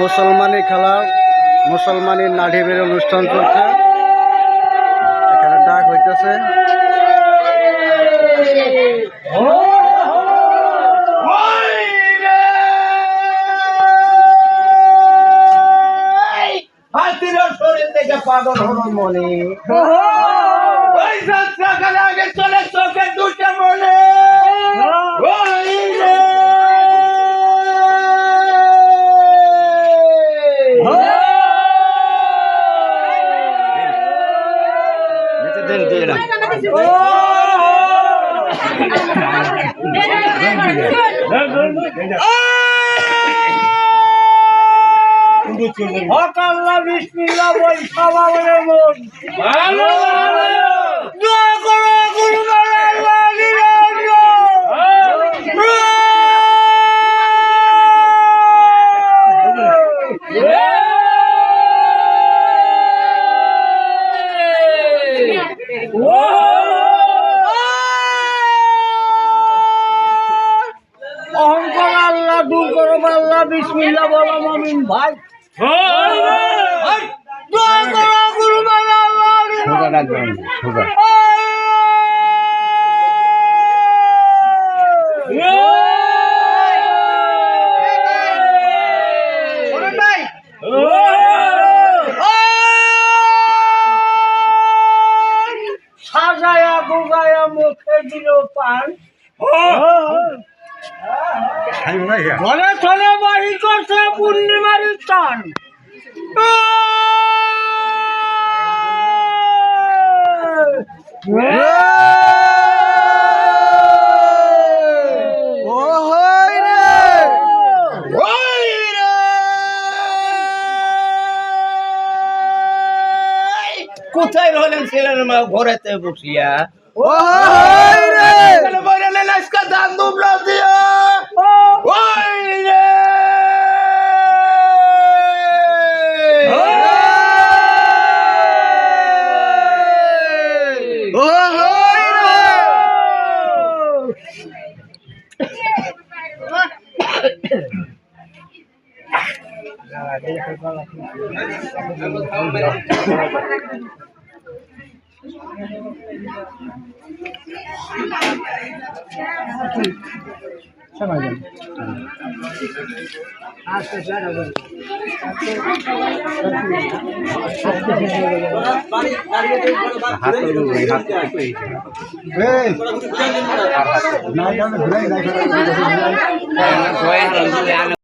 মুসলমানি খেলা, মুসলমানি নাড়ি বের অনুষ্ঠান চলছে, এখানে ডাক হইতেছে। শরীর থেকে পাগল হলো মনে, ওই যাত্রাকালে আগে চলে চোখে দুটা মনে। আল্লাহ বিসমিল্লাহ বল সবাবের মন ভালো দোয়া করো গুরু আল্লাহ অহংকার আল্লাহ দূর করো আল্লাহ বিসমিল্লাহ বলো মুমিন ভাই। দোয়া করো গুরু সাজায়া গুগায়া মুখে দিল পান, ঘরে চলে বাড়ি করছে পূর্ণিমার টান। কোথায় রহলেন ছেলের মা ঘরেতে বসিয়া, দান দুবলা দিয়া